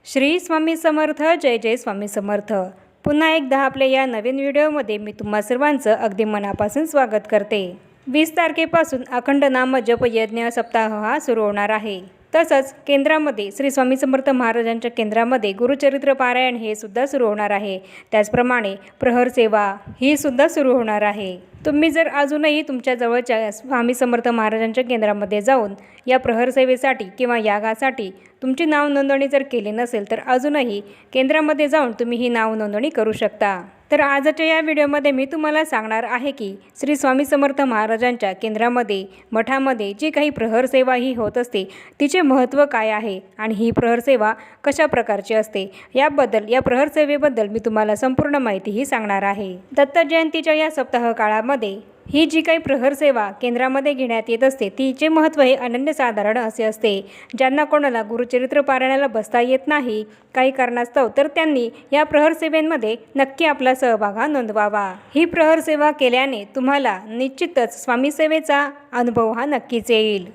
श्री स्वामी समर्थ. जय जय स्वामी समर्थ. पुन्हा एकदा आपल्या या नवीन व्हिडिओमध्ये मी तुम्हा सर्वांचं अगदी मनापासून स्वागत करते. 20 तारखेपासून अखंड नाम जप यज्ञ सप्ताह हा सुरू होणार आहे. तसंच केंद्रामध्ये श्री स्वामी समर्थ महाराजांच्या केंद्रामध्ये गुरुचरित्र पारायण हे सुद्धा सुरू होणार आहे. त्याचप्रमाणे प्रहर सेवा ही सुद्धा सुरू होणार आहे. तुम्ही जर अजूनही तुमच्या जवळच्या स्वामी समर्थ महाराजांच्या केंद्रामध्ये जाऊन या प्रहर सेवेसाठी किंवा यागासाठी तुमची नाव नोंदणी जर केली नसेल तर अजूनही केंद्रामध्ये जाऊन तुम्ही ही नाव नोंदणी करू शकता. तर आजच्या या व्हिडिओमध्ये मी तुम्हाला सांगणार आहे की श्री स्वामी समर्थ महाराजांच्या केंद्रामध्ये मठामध्ये जी काही प्रहर सेवा ही होत असते तिचे महत्त्व काय आहे आणि ही प्रहर सेवा कशा प्रकारची असते याबद्दल या प्रहर सेवेबद्दल मी तुम्हाला संपूर्ण माहितीही सांगणार आहे. दत्त जयंतीच्या या सप्ताह काळामध्ये ही जी काही प्रहर सेवा केंद्रामध्ये घेण्यात येत असते तिचे महत्त्व हे अनन्यसाधारण असे असते. ज्यांना कोणाला गुरुचरित्र पारायणाला बसता येत नाही काही कारणास्तव तर त्यांनी या प्रहर सेवेमध्ये नक्की आपला सहभाग हा नोंदवावा. ही प्रहर सेवा केल्याने तुम्हाला निश्चितच स्वामी सेवेचा अनुभव हा नक्कीच येईल.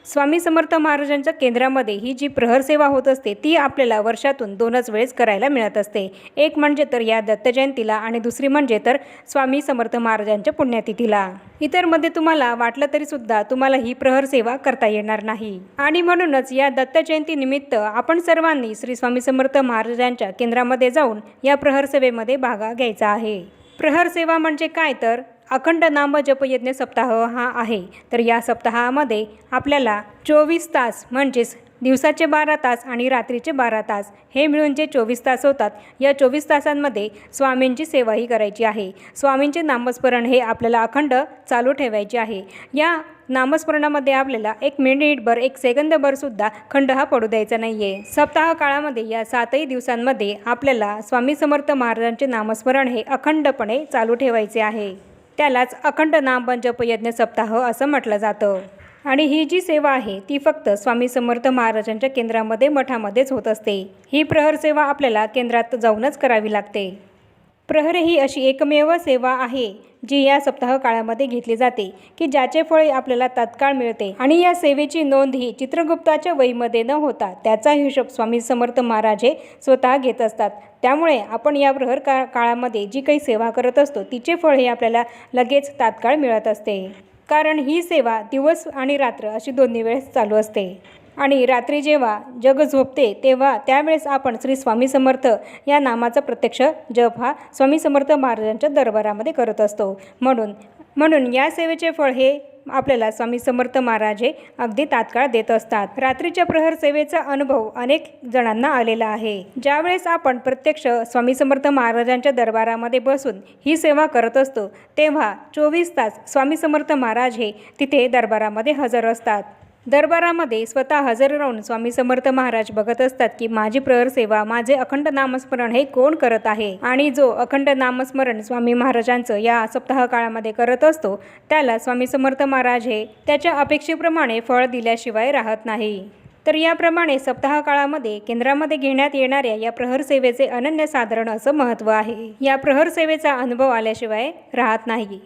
स्वामी समर्थ महाराजांच्या केंद्रामध्ये ही जी प्रहर सेवा होत असते ती आपल्याला वर्षातून 2च वेळेस करायला मिळत असते. एक म्हणजे तर या दत्त जयंतीला आणि दुसरी म्हणजे तर स्वामी समर्थ महाराजांच्या पुण्यतिथीला. इतरमध्ये तुम्हाला वाटलं तरी सुद्धा तुम्हाला ही प्रहर सेवा करता येणार नाही आणि म्हणूनच या दत्त जयंती निमित्त आपण सर्वांनी श्री स्वामी समर्थ महाराजांच्या केंद्रामध्ये जाऊन या प्रहर सेवेमध्ये भाग घ्यायचा आहे. प्रहर सेवा म्हणजे काय तर अखंड नाम जपयज्ञ सप्ताह हा आहे. तर या सप्ताहामध्ये आपल्याला 24 तास म्हणजेच दिवसाचे 12 तास आणि रात्रीचे 12 तास हे मिळून जे 24 तास होतात या 24 तासांमध्ये स्वामींची सेवाही करायची आहे. स्वामींचे नामस्मरण हे आपल्याला अखंड चालू ठेवायचे आहे. या नामस्मरणामध्ये आपल्याला 1 मिनिटभर 1 सेकंदभर सुद्धा खंड हा पडू द्यायचा नाही आहे. सप्ताह काळामध्ये या 7ही दिवसांमध्ये आपल्याला स्वामी समर्थ महाराजांचे नामस्मरण हे अखंडपणे चालू ठेवायचे आहे. त्यालाच अखंड नाम जप यज्ञ सप्ताह असं म्हटलं जातं. आणि ही जी सेवा आहे ती फक्त स्वामी समर्थ महाराजांच्या केंद्रामध्ये मठामध्येच होत असते. ही प्रहर सेवा आपल्याला केंद्रात जाऊनच करावी लागते. प्रहर ही अशी एकमेव सेवा आहे जी या सप्ताह काळामध्ये घेतली जाते की ज्याचे फळ आपल्याला तात्काळ मिळते आणि या सेवेची नोंद ही चित्रगुप्ताच्या वहीमध्ये न होता त्याचा हिशोब स्वामी समर्थ महाराज हे स्वतः घेत असतात. त्यामुळे आपण या प्रहर काळामध्ये जी काही सेवा करत असतो तिचे फळ हे आपल्याला लगेच तात्काळ मिळत असते. कारण ही सेवा दिवस आणि रात्र अशी दोन्ही वेळेस चालू असते आणि रात्री जेव्हा जग झोपते तेव्हा त्यावेळेस आपण श्री स्वामी समर्थ या नामाचा प्रत्यक्ष जप हा स्वामी समर्थ महाराजांच्या दरबारामध्ये करत असतो. म्हणून या सेवेचे फळ हे आपल्याला स्वामी समर्थ महाराज हे अगदी तात्काळ देत असतात. रात्रीच्या प्रहर सेवेचा अनुभव अनेक जणांना आलेला आहे. ज्यावेळेस आपण प्रत्यक्ष स्वामी समर्थ महाराजांच्या दरबारामध्ये बसून ही सेवा करत असतो तेव्हा 24 तास स्वामी समर्थ महाराज हे तिथे दरबारामध्ये हजर असतात. दरबारामध्ये स्वतः हजर राहून स्वामी समर्थ महाराज बघत असतात की माझी प्रहर सेवा माझे अखंड नामस्मरण हे कोण करत आहे आणि जो अखंड नामस्मरण स्वामी महाराजांचं या सप्ताह काळामध्ये करत असतो त्याला स्वामी समर्थ महाराज हे त्याच्या अपेक्षेप्रमाणे फळ दिल्याशिवाय राहत नाही. तर याप्रमाणे सप्ताह काळामध्ये केंद्रामध्ये घेण्यात येणाऱ्या या प्रहर सेवेचे अनन्यसाधारण असं महत्त्व आहे. या प्रहर सेवेचा अनुभव आल्याशिवाय राहत नाही.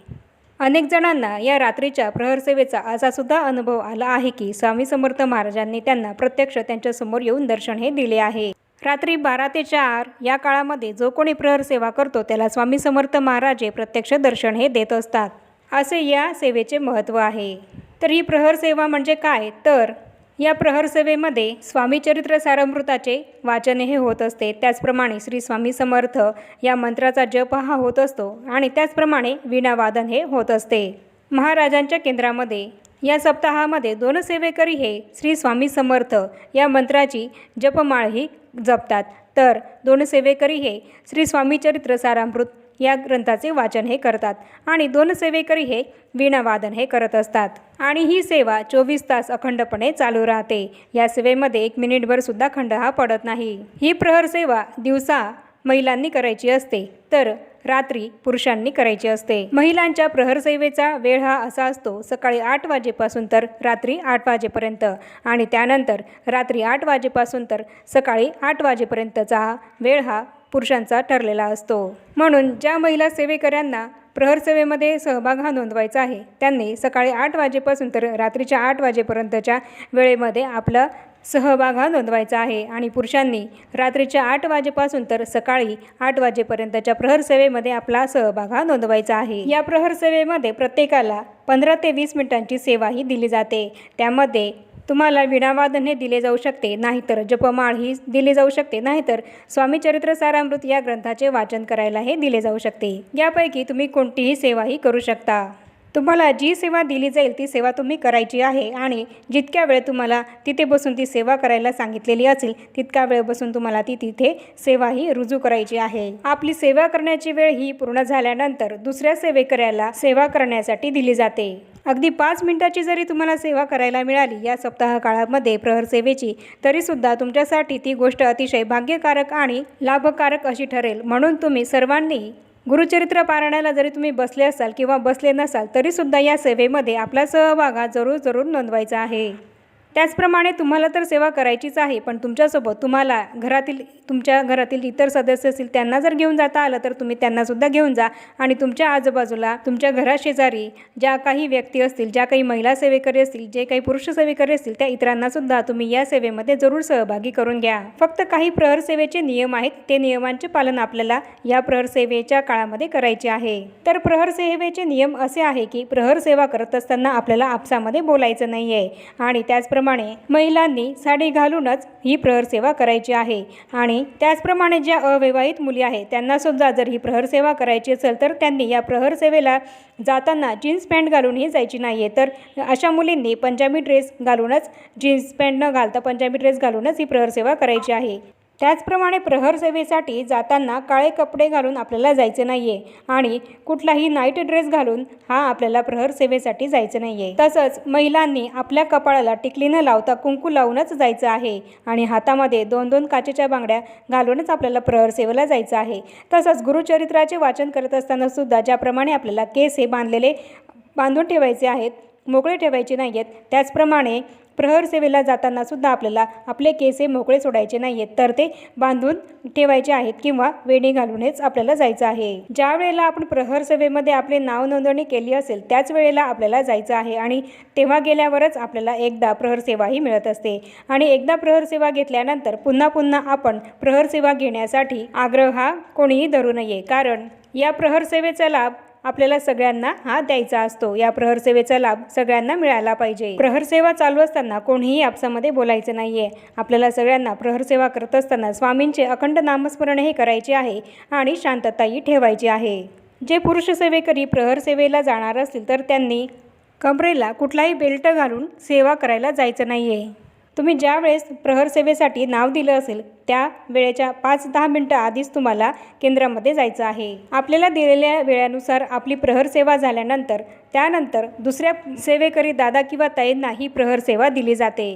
अनेक जणांना या रात्रीच्या प्रहर सेवेचा असा सुद्धा अनुभव आला आहे की स्वामी समर्थ महाराजांनी त्यांना प्रत्यक्ष त्यांच्यासमोर येऊन दर्शन हे दिले आहे. रात्री 12 ते 4 या काळामध्ये जो कोणी प्रहर सेवा करतो त्याला स्वामी समर्थ महाराज हे प्रत्यक्ष दर्शन हे देत असतात. असे या सेवेचे महत्त्व आहे. तर ही प्रहर सेवा म्हणजे काय तर या प्रहर सेवेमध्ये स्वामी चरित्र सारामृताचे वाचन हे होत असते. त्याचप्रमाणे श्री स्वामी समर्थ या मंत्राचा जप हा होत असतो आणि त्याचप्रमाणे वीणावादन हे होत असते. महाराजांच्या केंद्रामध्ये या सप्ताहामध्ये 2 सेवेकरी हे श्री स्वामी समर्थ या मंत्राची जपमाळ ही जपतात. तर 2 सेवेकरी हे श्री स्वामी चरित्र सारामृत या ग्रंथाचे वाचन हे करतात आणि 2 सेवेकरी हे वीणावादन हे करत असतात. आणि ही सेवा 24 तास अखंडपणे चालू राहते. या सेवेमध्ये 1 मिनिटभर सुद्धा खंड हा पडत नाही. ही प्रहर सेवा दिवसा महिलांनी करायची असते तर रात्री पुरुषांनी करायची असते. महिलांच्या प्रहर सेवेचा वेळ हा असा असतो सकाळी 8 वाजेपासून तर रात्री 8 वाजेपर्यंत आणि त्यानंतर रात्री 8 वाजेपासून तर सकाळी 8 वाजेपर्यंतचा वेळ हा पुरुषांचा ठरलेला असतो. म्हणून ज्या महिला सेवेकऱ्यांना प्रहर सेवेमध्ये सहभाग हा नोंदवायचा आहे त्यांनी सकाळी 8 वाजेपासून तर रात्रीच्या 8 वाजेपर्यंतच्या वेळेमध्ये आपलं सहभाग हा नोंदवायचा आहे आणि पुरुषांनी रात्रीच्या 8 वाजेपासून तर सकाळी 8 वाजेपर्यंतच्या प्रहर सेवेमध्ये आपला सहभाग हा नोंदवायचा आहे। या प्रहर सेवेमध्ये प्रत्येकाला 15 ते 20 मिनिटांची सेवा ही दिली जाते। त्यामध्ये तुम्हाला वीणावादन हे दिले जाऊ शकते, नाहीतर जपमाळ ही दिली जाऊ शकते, नाहीतर स्वामी चरित्र सारामृत या ग्रंथाचे वाचन करायला हे दिले जाऊ शकते। यापैकी तुम्ही कोणतीही सेवाही करू शकता। तुम्हाला जी सेवा दिली जाईल ती सेवा तुम्ही करायची आहे आणि जितक्या वेळ तुम्हाला तिथे बसून ती सेवा करायला सांगितलेली असेल तितका वेळ बसून तुम्हाला ती तिथे सेवा ही रुजू करायची आहे। आपली सेवा करण्याची वेळ ही पूर्ण झाल्यानंतर दुसऱ्या सेवेकऱ्याला सेवा करण्यासाठी दिली जाते। अगदी 5 मिनिटाची जरी तुम्हाला सेवा करायला मिळाली या सप्ताह काळामध्ये प्रहर सेवेची, तरीसुद्धा तुमच्यासाठी ती गोष्ट अतिशय भाग्यकारक आणि लाभकारक अशी ठरेल। म्हणून तुम्ही सर्वांनी गुरुचरित्र पारायणाला जरी तुम्ही बसले असाल किंवा बसले नसाल तरीसुद्धा या सेवेमध्ये आपला सहभाग हा जरूर नोंदवायचा आहे। त्याचप्रमाणे तुम्हाला तर सेवा करायचीच आहे, पण तुमच्यासोबत तुम्हाला तुमच्या घरातील इतर सदस्य असतील त्यांना जर घेऊन जाता आलं तर तुम्ही त्यांनासुद्धा घेऊन जा आणि तुमच्या आजूबाजूला तुमच्या घराशेजारी ज्या काही व्यक्ती असतील, ज्या काही महिला सेवेकरी असतील, जे काही पुरुष सेवेकरी असतील त्या इतरांनासुद्धा तुम्ही या सेवेमध्ये जरूर सहभागी करून घ्या। फक्त काही प्रहर सेवेचे नियम आहेत, ते नियमांचे पालन आपल्याला या प्रहर सेवेच्या काळामध्ये करायचे आहे। तर प्रहर सेवेचे नियम असे आहे की प्रहर सेवा करत असताना आपल्याला आपसामध्ये बोलायचं नाही आहे आणि त्याचप्रमाणे महिलांनी साडी घालूनच ही प्रहर सेवा करायची आहे आणि त्याचप्रमाणे ज्या अविवाहित मुली आहेत त्यांना सुद्धा जर ही प्रहर सेवा करायची असेल तर त्यांनी या प्रहर सेवेला जाताना जीन्स पॅन्ट घालूनही जायची नाही आहे। तर अशा मुलींनी पंजाबी ड्रेस घालूनच, जीन्स पॅन्ट न घालता पंजाबी ड्रेस घालूनच ही प्रहर सेवा करायची आहे। त्याचप्रमाणे प्रहर सेवेसाठी जाताना काळे कपडे घालून आपल्याला जायचे नाही आहे आणि कुठलाही नाईट ड्रेस घालून आपल्याला प्रहर सेवेसाठी जायचं नाही आहे। तसंच महिलांनी आपल्या कपाळाला टिकली न लावता कुंकू लावूनच जायचं आहे आणि हातामध्ये 2-2 काचेच्या बांगड्या घालूनच आपल्याला प्रहर सेवेला जायचं आहे। तसंच गुरुचरित्राचे वाचन करत असताना सुद्धा ज्याप्रमाणे आपल्याला केस हे बांधून ठेवायचे आहेत, मोकळे ठेवायचे नाही आहेत, त्याचप्रमाणे प्रहर सेवेला जाताना सुद्धा आपल्याला आपले केस हे मोकळे सोडायचे नाही आहेत, तर ते बांधून ठेवायचे आहेत किंवा वेणी घालूनच आपल्याला जायचं आहे। ज्या वेळेला आपण प्रहर सेवेमध्ये आपले नाव नोंदणी केली असेल त्याच वेळेला आपल्याला जायचं आहे आणि तेव्हा गेल्यावरच आपल्याला एकदा प्रहर सेवाही मिळत असते आणि एकदा प्रहर सेवा घेतल्यानंतर पुन्हा आपण प्रहर सेवा घेण्यासाठी आग्रह हा कोणीही धरू नये, कारण या प्रहर सेवेचा लाभ आपल्याला सगळ्यांना हा द्यायचा असतो। या प्रहर सेवेचा लाभ सगळ्यांना मिळाला पाहिजे। प्रहर सेवा चालू असताना कोणीही आपसामध्ये बोलायचं नाहीये। आपल्याला सगळ्यांना प्रहर सेवा करत असताना स्वामींचे अखंड नामस्मरण हे करायचे आहे आणि शांतताही ठेवायची आहे। जे पुरुष सेवेकरी प्रहर सेवेला जाणार असतील तर त्यांनी कमरेला कुठलाही बेल्ट घालून सेवा करायला जायचं नाहीये। तुम्ही ज्या वेळेस प्रहर सेवेसाठी नाव दिलं असेल त्या वेळेच्या 5-10 मिनिटं आधीच तुम्हाला केंद्रामध्ये जायचं आहे। आपल्याला दिलेल्या वेळेनुसार आपली प्रहर सेवा झाल्यानंतर त्यानंतर दुसऱ्या सेवेकरी दादा किंवा ताईंना ही प्रहर सेवा दिली जाते।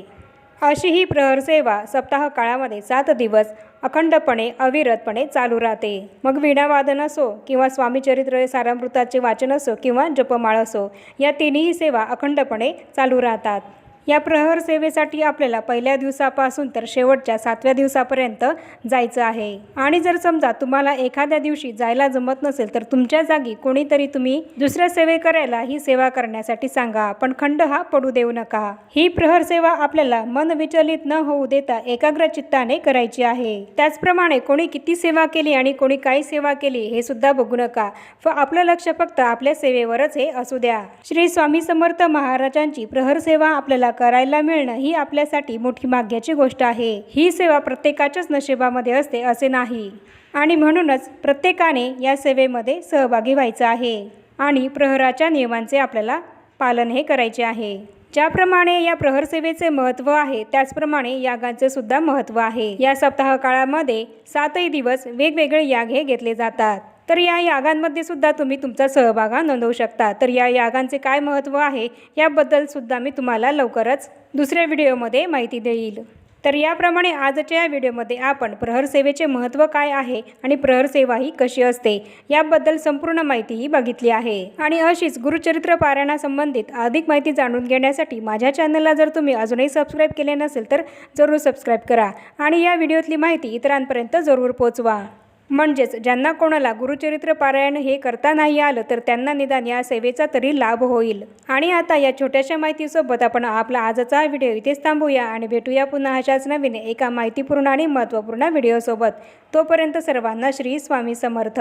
अशी ही प्रहर सेवा सप्ताह काळामध्ये 7 दिवस अखंडपणे अविरतपणे चालू राहते। मग वीणावादन असो किंवा स्वामी चरित्र सारामृताचे वाचन असो किंवा जपमाळ असो, या तिन्ही सेवा अखंडपणे चालू राहतात। या प्रहर सेवेसाठी आपल्याला पहिल्या दिवसापासून तर शेवटच्या 7व्या दिवसापर्यंत जायचं आहे आणि जर समजा तुम्हाला एखाद्या दिवशी जायला जमत नसेल तर तुमच्या जागी कोणीतरी तुम्ही दुसऱ्या सेवेकऱ्याला ही सेवा करण्यासाठी सांगा, पण खंड हा पडू देऊ नका। ही प्रहर सेवा आपल्याला मन विचलित न होऊ देता एकाग्र चित्ताने करायची आहे। त्याचप्रमाणे कोणी किती सेवा केली आणि कोणी काय सेवा केली हे सुद्धा बघू नका, आपलं लक्ष फक्त आपल्या सेवेवरच हे असू द्या। श्री स्वामी समर्थ महाराजांची प्रहर सेवा आपल्याला करायला मिळणं ही आपल्यासाठी मोठी भाग्याची गोष्ट आहे। ही सेवा प्रत्येकाच्याच नशिबामध्ये असते असे नाही आणि म्हणूनच प्रत्येकाने या सेवेमध्ये सहभागी व्हायचं आहे आणि प्रहराच्या नियमांचे आपल्याला पालन हे करायचे आहे। ज्याप्रमाणे या प्रहर सेवेचे महत्त्व आहे त्याचप्रमाणे यागांचे सुद्धा महत्त्व आहे। या सप्ताह काळामध्ये 7 दिवस वेगवेगळे याग हे घेतले जातात। तर या यागांमध्ये सुद्धा तुम्ही तुमचा सहभाग नोंदवू शकता। तर या यागांचे काय महत्त्व आहे याबद्दल सुद्धा मी तुम्हाला लवकरच दुसऱ्या व्हिडिओमध्ये माहिती देईल। तर याप्रमाणे आजच्या या व्हिडिओमध्ये आपण प्रहर सेवेचे महत्त्व काय आहे आणि प्रहर सेवा ही कशी असते याबद्दल संपूर्ण माहितीही बघितली आहे। आणि अशीच गुरुचरित्र पारायणासंबंधित अधिक माहिती जाणून घेण्यासाठी माझ्या चॅनलला जर तुम्ही अजूनही सबस्क्राईब केले नसेल तर जरूर सबस्क्राईब करा आणि या व्हिडिओतली माहिती इतरांपर्यंत जरूर पोहोचवा। म्हणजेच ज्यांना कोणाला गुरुचरित्र पारायण हे करता नाही आलं तर त्यांना निदान या सेवेचा तरी लाभ होईल. आणि आता या छोट्याशा माहितीसोबत आपण आपला आजचा व्हिडिओ इथेच थांबूया आणि भेटूया पुन्हा अशाच नवीन एका माहितीपूर्ण आणि महत्त्वपूर्ण व्हिडिओसोबत. तोपर्यंत सर्वांना श्री स्वामी समर्थ.